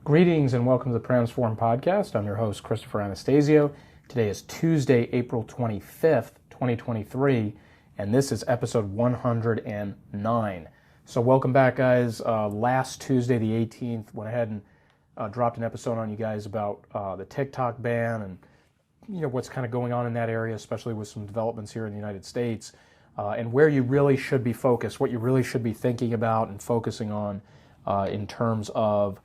Greetings and welcome to the Transform Podcast. I'm your host, Christopher Anastasio. Today is Tuesday, April 25th, 2023, and this is episode 109. So welcome back, guys. Last Tuesday, the 18th, went ahead and dropped an episode on you guys about the TikTok ban and what's kind of going on in that area, especially with some developments here in the United States, and where you really should be focused, what you really should be thinking about and focusing on in terms of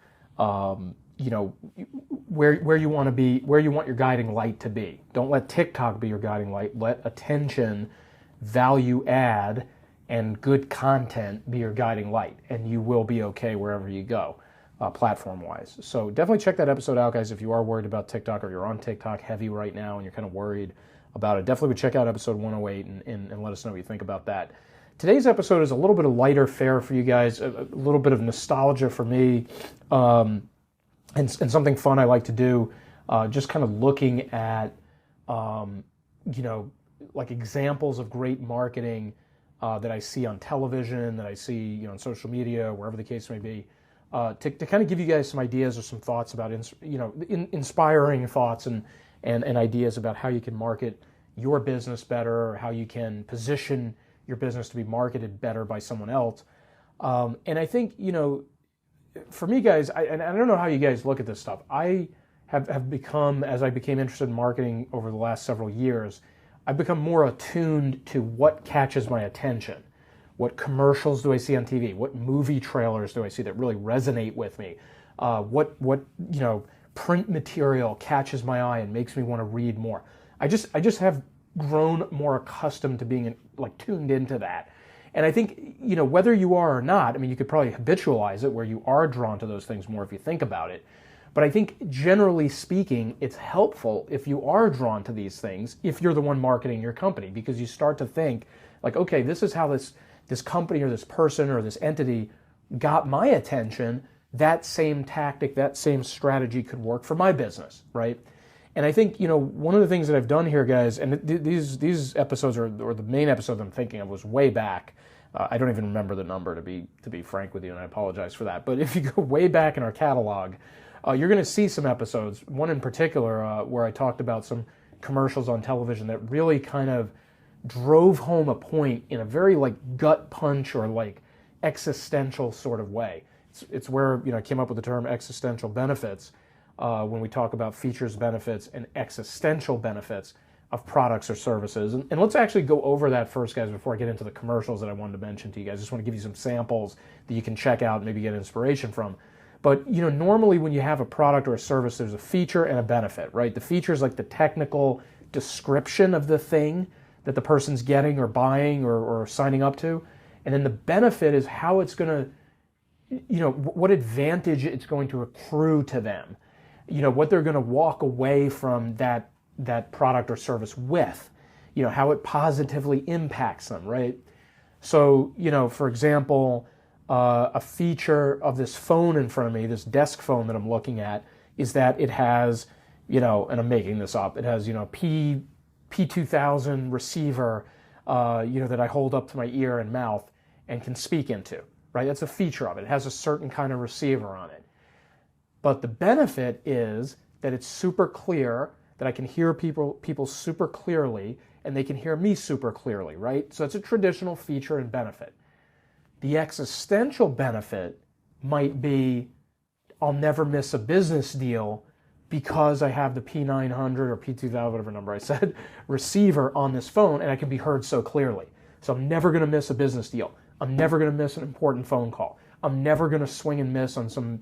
where you want to be, where you want your guiding light to be. Don't let TikTok be your guiding light. Let attention, value add, and good content be your guiding light, and you will be okay wherever you go, platform-wise. So definitely check that episode out, guys, if you are worried about TikTok or you're on TikTok heavy right now and you're kind of worried about it. Definitely check out episode 108 and let us know what you think about that. Today's episode is a little bit of lighter fare for you guys, a little bit of nostalgia for me, and something fun I like to do, just kind of looking at, like examples of great marketing that I see on television, that I see, on social media, wherever the case may be, to kind of give you guys some ideas or some thoughts about, inspiring thoughts and ideas about how you can market your business better, or how you can position your business to be marketed better by someone else. And I think, for me, guys, I don't know how you guys look at this stuff. I have become, as I became interested in marketing over the last several years, I've become more attuned to what catches my attention. What commercials do I see on TV? What movie trailers do I see that really resonate with me? What print material catches my eye and makes me want to read more? I just have grown more accustomed to being tuned into that. And I think, whether you are or not, you could probably habitualize it where you are drawn to those things more if you think about it. But I think generally speaking, it's helpful if you are drawn to these things, if you're the one marketing your company, because you start to think okay, this is how this company or this person or this entity got my attention. That same tactic, that same strategy could work for my business, right? And I think, one of the things that I've done here, guys, and these episodes or the main episode I'm thinking of was way back. I don't even remember the number, to be frank with you, and I apologize for that. But if you go way back in our catalog, you're going to see some episodes, one in particular where I talked about some commercials on television that really kind of drove home a point in a very gut punch or existential sort of way. It's where I came up with the term existential benefits. When we talk about features, benefits, and existential benefits of products or services. And let's actually go over that first, guys, before I get into the commercials that I wanted to mention to you guys. I just want to give you some samples that you can check out and maybe get inspiration from. But, normally when you have a product or a service, there's a feature and a benefit, right? The feature is the technical description of the thing that the person's getting or buying or signing up to. And then the benefit is how it's going to, what advantage it's going to accrue to them. What they're going to walk away from that product or service with, how it positively impacts them, right? So, for example, a feature of this phone in front of me, this desk phone that I'm looking at, is that it has, and I'm making this up, it has, P2000 receiver, that I hold up to my ear and mouth and can speak into, right? That's a feature of it. It has a certain kind of receiver on it. But the benefit is that it's super clear, that I can hear people super clearly, and they can hear me super clearly, right? So it's a traditional feature and benefit. The existential benefit might be I'll never miss a business deal because I have the P900 or P2000, whatever number I said, receiver on this phone, and I can be heard so clearly. So I'm never going to miss a business deal. I'm never going to miss an important phone call. I'm never going to swing and miss on some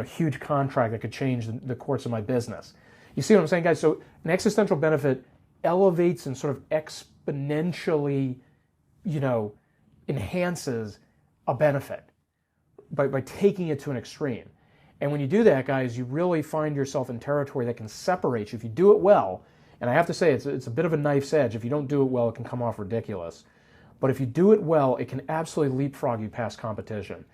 huge contract that could change the course of my business. You see what I'm saying, guys? So an existential benefit elevates and sort of exponentially, enhances a benefit by taking it to an extreme. And when you do that, guys, you really find yourself in territory that can separate you. If you do it well, and I have to say it's a bit of a knife's edge. If you don't do it well, it can come off ridiculous. But if you do it well, it can absolutely leapfrog you past competition.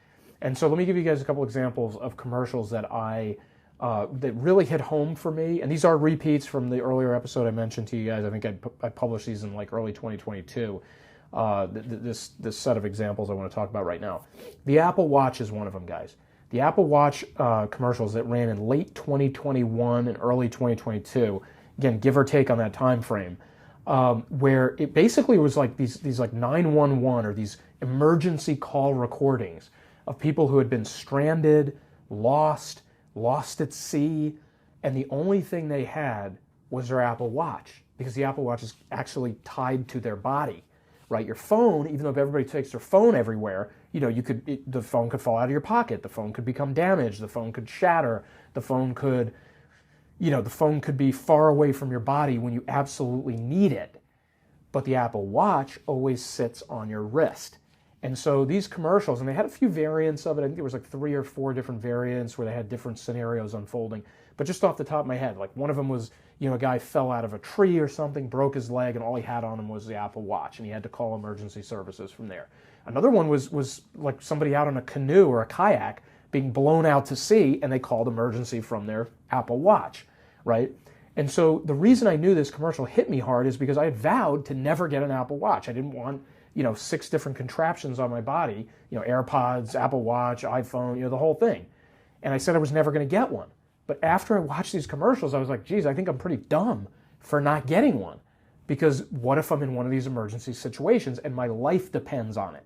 And so let me give you guys a couple examples of commercials that that really hit home for me. And these are repeats from the earlier episode I mentioned to you guys. I think I published these in early 2022. This set of examples I want to talk about right now. The Apple Watch is one of them, guys. the Apple Watch commercials that ran in late 2021 and early 2022, again, give or take on that time frame, where it basically was like these like 911 or these emergency call recordings of people who had been stranded, lost at sea, and the only thing they had was their Apple Watch, because the Apple Watch is actually tied to their body, right? Your phone, even though everybody takes their phone everywhere, the phone could fall out of your pocket, the phone could become damaged, the phone could shatter, the phone could be far away from your body when you absolutely need it. But the Apple Watch always sits on your wrist. And so these commercials, and they had a few variants of it. I think there was like 3 or 4 different variants where they had different scenarios unfolding. But just off the top of my head, like one of them was, a guy fell out of a tree or something, broke his leg, and all he had on him was the Apple Watch, and he had to call emergency services from there. Another one was like somebody out on a canoe or a kayak being blown out to sea, and they called emergency from their Apple Watch, right? And so the reason I knew this commercial hit me hard is because I had vowed to never get an Apple Watch. I didn't want 6 different contraptions on my body, AirPods, Apple Watch, iPhone, the whole thing. And I said I was never going to get one. But after I watched these commercials, I was like, geez, I think I'm pretty dumb for not getting one. Because what if I'm in one of these emergency situations and my life depends on it?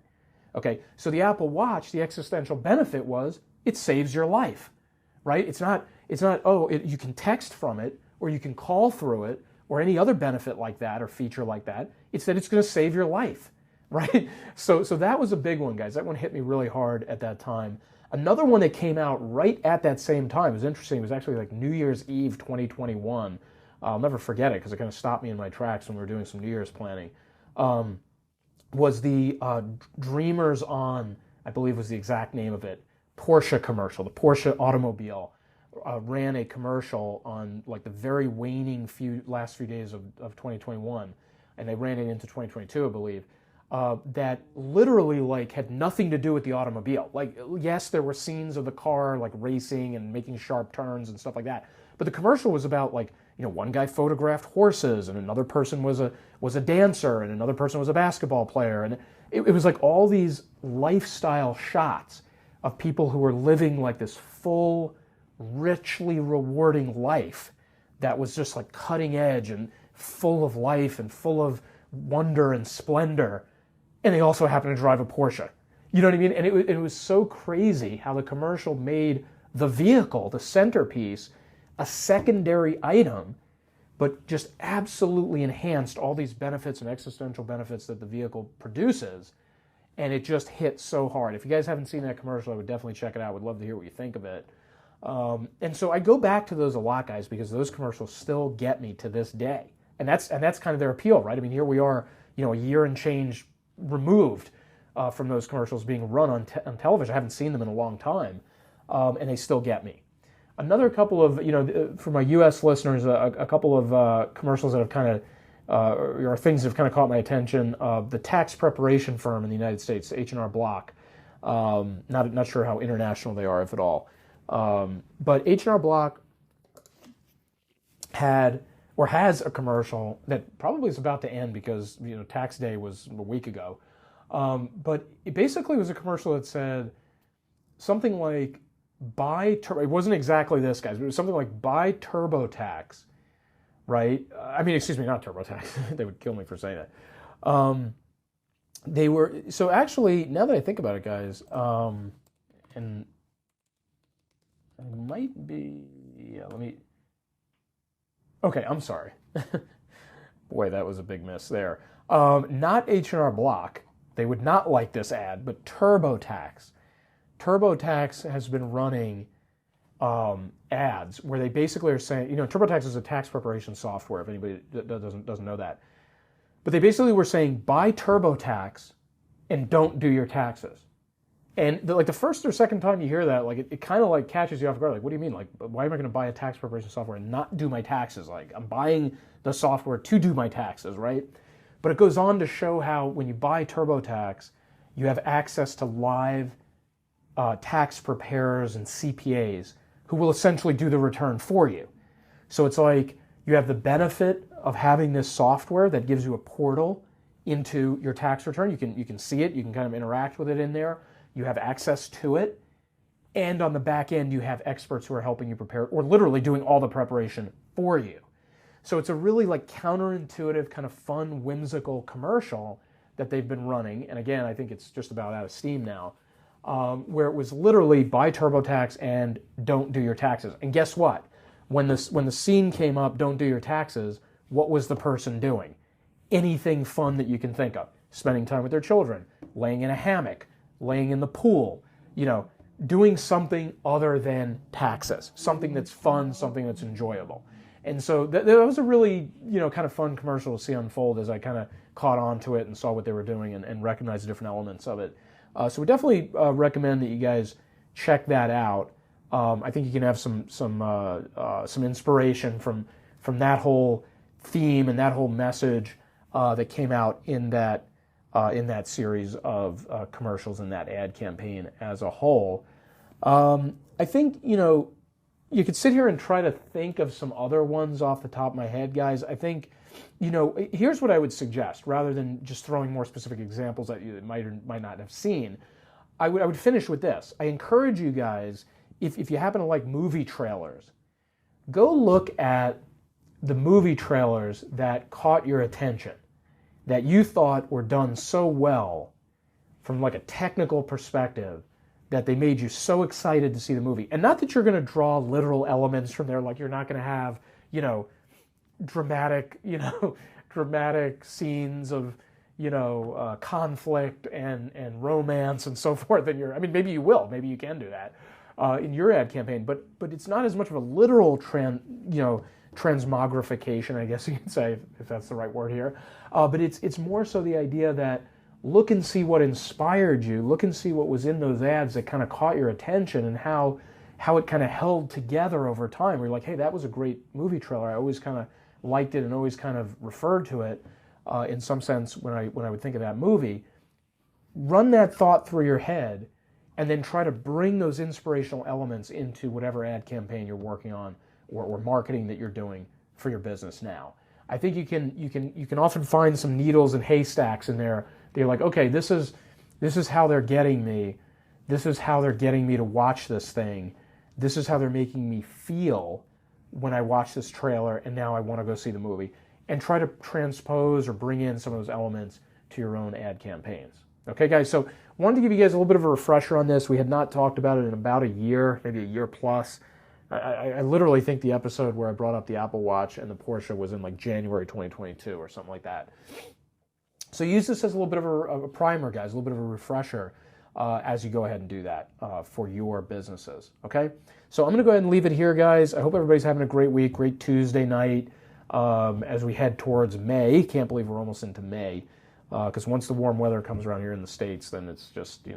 Okay, so the Apple Watch, the existential benefit was it saves your life, right? It's not you can text from it or you can call through it or any other benefit like that or feature like that. It's that it's going to save your life. Right? So that was a big one, guys. That one hit me really hard at that time. Another one that came out right at that same time, it was interesting, it was actually like New Year's Eve 2021. I'll never forget it because it kind of stopped me in my tracks when we were doing some New Year's planning. Was the Dreamers On, I believe was the exact name of it, Porsche commercial. The Porsche automobile ran a commercial on like the very waning last few days of 2021, and they ran it into 2022, I believe. That literally like had nothing to do with the automobile. Like, yes, there were scenes of the car like racing and making sharp turns and stuff like that. But the commercial was about like, one guy photographed horses and another person was a dancer and another person was a basketball player. And it was like all these lifestyle shots of people who were living like this full, richly rewarding life that was just like cutting edge and full of life and full of wonder and splendor. And they also happen to drive a Porsche. You know what I mean? And it was so crazy how the commercial made the vehicle, the centerpiece, a secondary item, but just absolutely enhanced all these benefits and existential benefits that the vehicle produces. And it just hit so hard. If you guys haven't seen that commercial, I would definitely check it out. I would love to hear what you think of it. And so I go back to those a lot, guys, because those commercials still get me to this day. And that's kind of their appeal, right? I mean, here we are, a year and change removed from those commercials being run on television. I haven't seen them in a long time, and they still get me. Another couple of, for my U.S. listeners, a couple of commercials that have kind of, or things that have kind of caught my attention. The tax preparation firm in the United States, H&R Block. Not sure how international they are, if at all. But H&R Block had or has a commercial that probably is about to end because tax day was a week ago. But it basically was a commercial that said something like it wasn't exactly this, guys, but it was something like buy TurboTax, right? I mean, excuse me, not TurboTax. They would kill me for saying that. So actually, now that I think about it, guys, and it might be, okay, I'm sorry. Boy, that was a big miss there. Not H&R Block. They would not like this ad, but TurboTax. TurboTax has been running ads where they basically are saying, TurboTax is a tax preparation software, if anybody doesn't know that. But they basically were saying, buy TurboTax and don't do your taxes. And the first or second time you hear that, like it kind of like catches you off guard. Like, what do you mean? Like, why am I going to buy a tax preparation software and not do my taxes? Like, I'm buying the software to do my taxes, right? But it goes on to show how when you buy TurboTax, you have access to live tax preparers and CPAs who will essentially do the return for you. So it's like you have the benefit of having this software that gives you a portal into your tax return. You can see it. You can kind of interact with it in there. You have access to it, and on the back end you have experts who are helping you prepare, or literally doing all the preparation for you. So it's a really like counterintuitive, kind of fun, whimsical commercial that they've been running. And again, I think it's just about out of steam now, where it was literally buy TurboTax and don't do your taxes. And guess what? When the scene came up, don't do your taxes, what was the person doing? Anything fun that you can think of. Spending time with their children, laying in a hammock, laying in the pool, doing something other than taxes, something that's fun, something that's enjoyable. And so that was a really, kind of fun commercial to see unfold as I kind of caught on to it and saw what they were doing and recognized the different elements of it. So we definitely recommend that you guys check that out. I think you can have some inspiration from that whole theme and that whole message that came out in that series of commercials and that ad campaign as a whole. I think, you could sit here and try to think of some other ones off the top of my head, guys. I think, here's what I would suggest, rather than just throwing more specific examples that you might or might not have seen. I would finish with this. I encourage you guys, if you happen to like movie trailers, go look at the movie trailers that caught your attention, that you thought were done so well from like a technical perspective that they made you so excited to see the movie. And not that you're going to draw literal elements from there, like you're not going to have, dramatic scenes of, conflict and romance and so forth. And maybe you will, maybe you can do that in your ad campaign, but it's not as much of a literal transmogrification, I guess you could say, if that's the right word here. But it's more so the idea that look and see what inspired you, look and see what was in those ads that kind of caught your attention and how it kind of held together over time. Where you're like, hey, that was a great movie trailer. I always kind of liked it and always kind of referred to it in some sense when I would think of that movie. Run that thought through your head and then try to bring those inspirational elements into whatever ad campaign you're working on or marketing that you're doing for your business now. I think you can often find some needles and haystacks in there. They're like, okay, this is how they're getting me. This is how they're getting me to watch this thing. This is how they're making me feel when I watch this trailer, and now I want to go see the movie. And try to transpose or bring in some of those elements to your own ad campaigns. Okay, guys, so wanted to give you guys a little bit of a refresher on this. We had not talked about it in about a year, maybe a year plus. I literally think the episode where I brought up the Apple Watch and the Porsche was in like January 2022 or something like that. So use this as a little bit of a primer, guys, a little bit of a refresher as you go ahead and do that for your businesses, okay? So I'm going to go ahead and leave it here, guys. I hope everybody's having a great week, great Tuesday night as we head towards May. Can't believe we're almost into May because once the warm weather comes around here in the States, then it's just,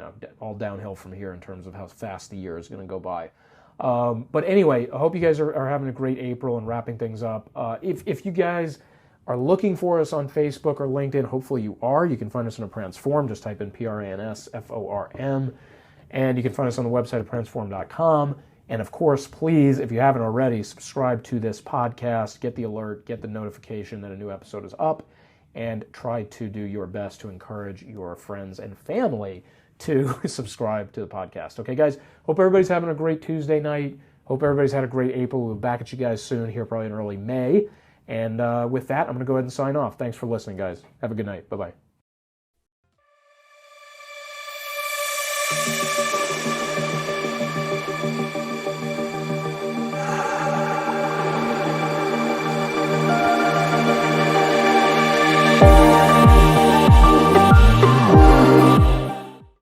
all downhill from here in terms of how fast the year is going to go by. But anyway, I hope you guys are having a great April and wrapping things up. If you guys are looking for us on Facebook or LinkedIn, hopefully you are. You can find us on Pransform. Just type in PRANSFORM. And you can find us on the website at pransform.com. And of course, please, if you haven't already, subscribe to this podcast, get the alert, get the notification that a new episode is up, and try to do your best to encourage your friends and family to subscribe to the podcast. Okay, guys, hope everybody's having a great Tuesday night. Hope everybody's had a great April. We'll be back at you guys soon here, probably in early May. And with that, I'm going to go ahead and sign off. Thanks for listening, guys. Have a good night. Bye-bye.